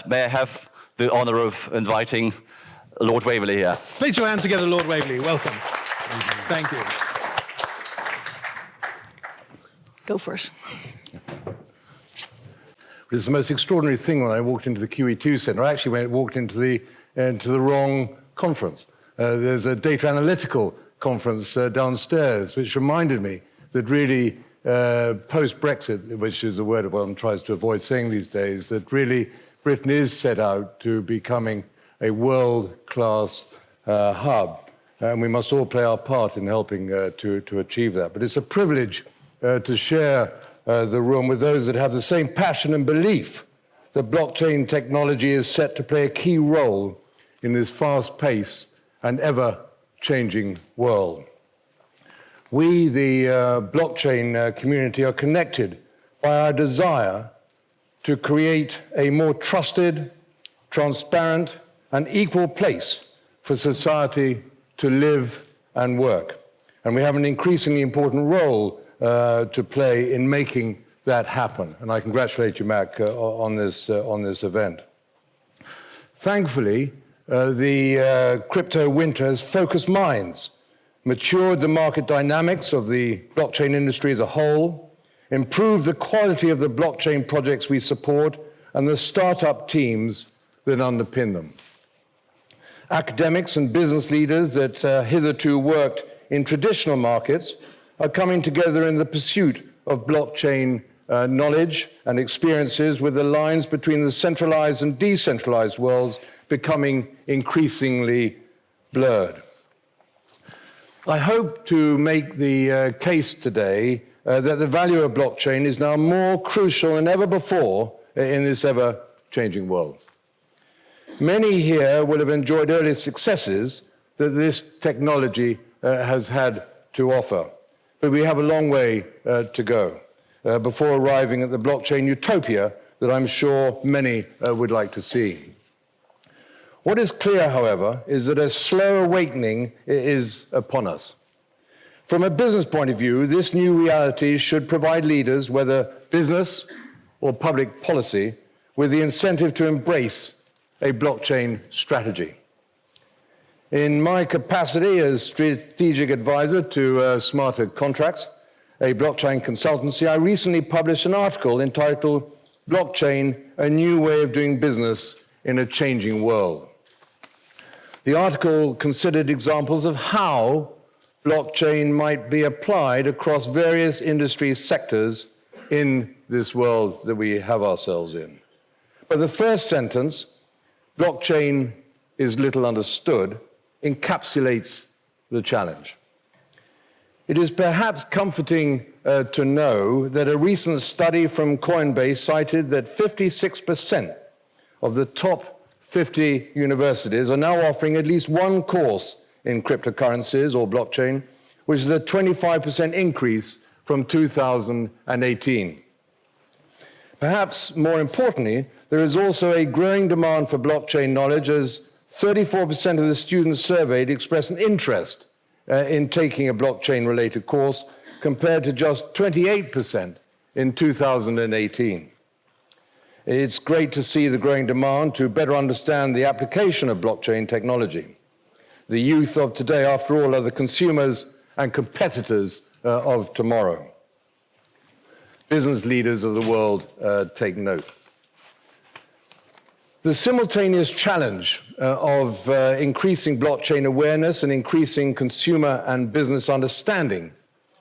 may I have the honour of inviting Lord Waverley here. Please put your hands together, Lord Waverley. Welcome. Thank you. Go for it. It was the most extraordinary thing when I walked into the QE2 Centre. I actually walked into the wrong conference. There's a data analytical conference downstairs, which reminded me that really post-Brexit, which is a word one tries to avoid saying these days, that really Britain is set out to becoming a world-class hub, and we must all play our part in helping to achieve that. But it's a privilege to share the room with those that have the same passion and belief that blockchain technology is set to play a key role in this fast-paced and ever-changing world. We, the blockchain community, are connected by our desire to create a more trusted, transparent, and equal place for society to live and work. And we have an increasingly important role to play in making that happen. And I congratulate you, Mac, on this event. Thankfully, the crypto winter has focused minds, matured the market dynamics of the blockchain industry as a whole, improved the quality of the blockchain projects we support, and the startup teams that underpin them. Academics and business leaders that hitherto worked in traditional markets are coming together in the pursuit of blockchain knowledge and experiences, with the lines between the centralized and decentralized worlds becoming increasingly blurred. I hope to make the case today that the value of blockchain is now more crucial than ever before in this ever-changing world. Many here will have enjoyed early successes that this technology has had to offer, but we have a long way to go before arriving at the blockchain utopia that I'm sure many would like to see. What is clear, however, is that a slow awakening is upon us. From a business point of view, this new reality should provide leaders, whether business or public policy, with the incentive to embrace a blockchain strategy. In my capacity as strategic advisor to Smarter Contracts, a blockchain consultancy, I recently published an article entitled "Blockchain, a New Way of Doing Business in a Changing World." The article considered examples of how blockchain might be applied across various industry sectors in this world that we have ourselves in. But the first sentence, "Blockchain is little understood," encapsulates the challenge. It is perhaps comforting to know that a recent study from Coinbase cited that 56% of the top 50 universities are now offering at least one course in cryptocurrencies or blockchain, which is a 25% increase from 2018. Perhaps more importantly, there is also a growing demand for blockchain knowledge, as 34% of the students surveyed expressed an interest in taking a blockchain-related course, compared to just 28% in 2018. It's great to see the growing demand to better understand the application of blockchain technology. The youth of today, after all, are the consumers and competitors of tomorrow. Business leaders of the world take note. The simultaneous challenge of increasing blockchain awareness and increasing consumer and business understanding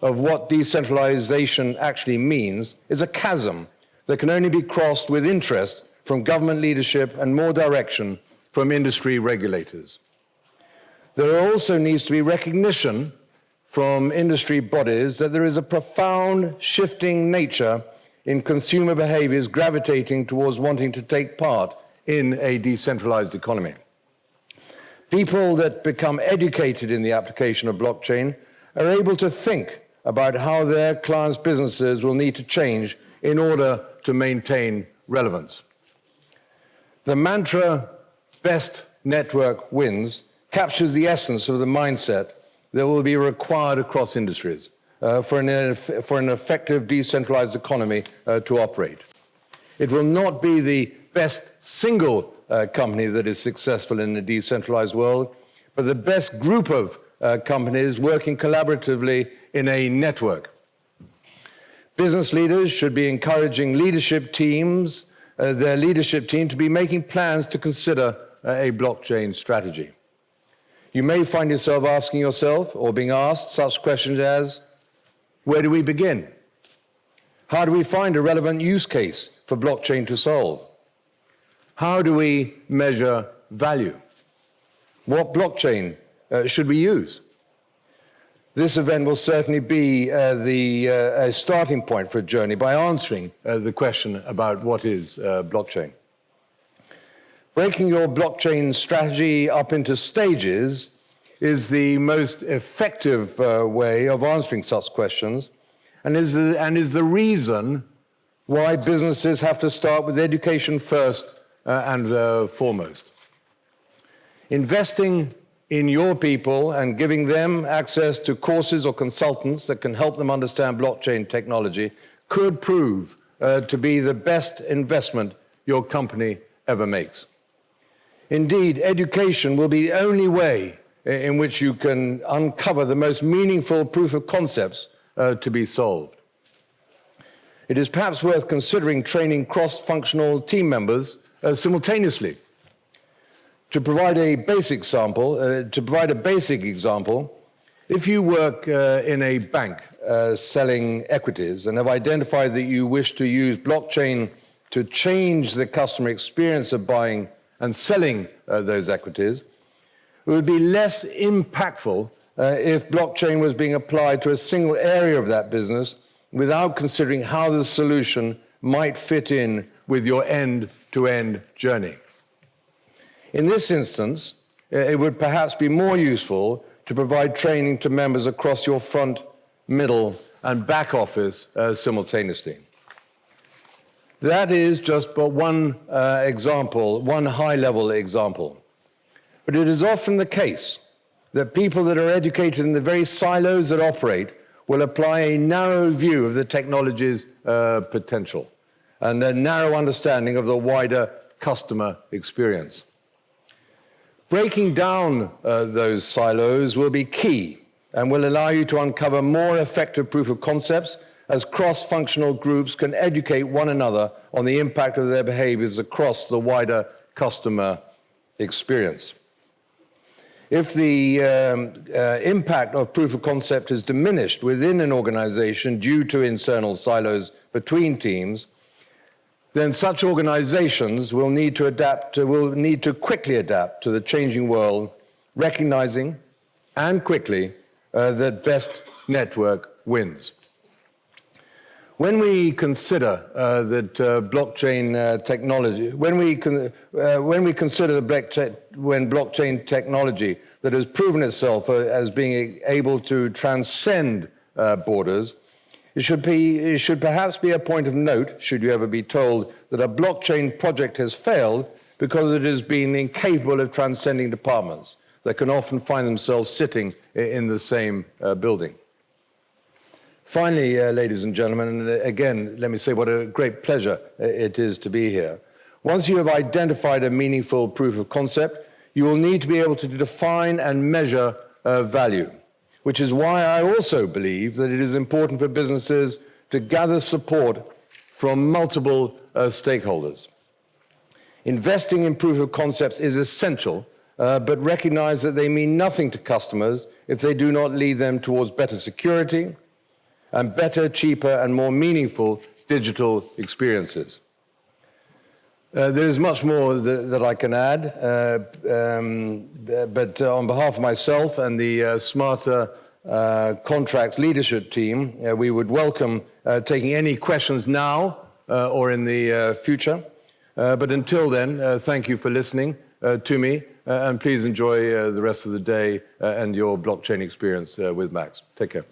of what decentralization actually means is a chasm that can only be crossed with interest from government leadership and more direction from industry regulators. There also needs to be recognition from industry bodies that there is a profound shifting nature in consumer behaviors gravitating towards wanting to take part in a decentralized economy. People that become educated in the application of blockchain are able to think about how their clients' businesses will need to change in order to maintain relevance. The mantra, "best network wins," captures the essence of the mindset that will be required across industries for an effective decentralized economy to operate. It will not be the best single company that is successful in a decentralized world, but the best group of companies working collaboratively in a network. Business leaders should be encouraging leadership teams, their leadership team, to be making plans to consider a blockchain strategy. You may find yourself asking yourself or being asked such questions as, where do we begin? How do we find a relevant use case for blockchain to solve? How do we measure value? What blockchain should we use? This event will certainly be a starting point for a journey by answering the question about what is blockchain. Breaking your blockchain strategy up into stages is the most effective way of answering such questions, and is the reason why businesses have to start with education first and foremost. Investing in your people and giving them access to courses or consultants that can help them understand blockchain technology could prove to be the best investment your company ever makes. Indeed, education will be the only way in which you can uncover the most meaningful proof of concepts to be solved. It is perhaps worth considering training cross-functional team members simultaneously. To provide a basic example, if you work in a bank selling equities and have identified that you wish to use blockchain to change the customer experience of buying and selling those equities, it would be less impactful if blockchain was being applied to a single area of that business without considering how the solution might fit in with your end-to-end journey. In this instance, it would perhaps be more useful to provide training to members across your front, middle, and back office simultaneously. That is just but one example, one high-level example. But it is often the case that people that are educated in the very silos that operate will apply a narrow view of the technology's potential and a narrow understanding of the wider customer experience. Breaking down those silos will be key and will allow you to uncover more effective proof of concepts as cross-functional groups can educate one another on the impact of their behaviors across the wider customer experience. If the impact of proof of concept is diminished within an organization due to internal silos between teams, then such organizations will need to quickly adapt to the changing world, recognizing and quickly that best network wins. When we consider that blockchain technology, when blockchain technology that has proven itself as being able to transcend borders, it should perhaps be a point of note, should you ever be told that a blockchain project has failed because it has been incapable of transcending departments that can often find themselves sitting in the same building. Finally, ladies and gentlemen, and again, let me say what a great pleasure it is to be here. Once you have identified a meaningful proof of concept, you will need to be able to define and measure value, which is why I also believe that it is important for businesses to gather support from multiple stakeholders. Investing in proof of concepts is essential, but recognize that they mean nothing to customers if they do not lead them towards better security, and better, cheaper, and more meaningful digital experiences. There is much more that I can add, but on behalf of myself and the Smarter Contracts leadership team, we would welcome taking any questions now or in the future. But until then, thank you for listening to me, and please enjoy the rest of the day and your blockchain experience with Max. Take care.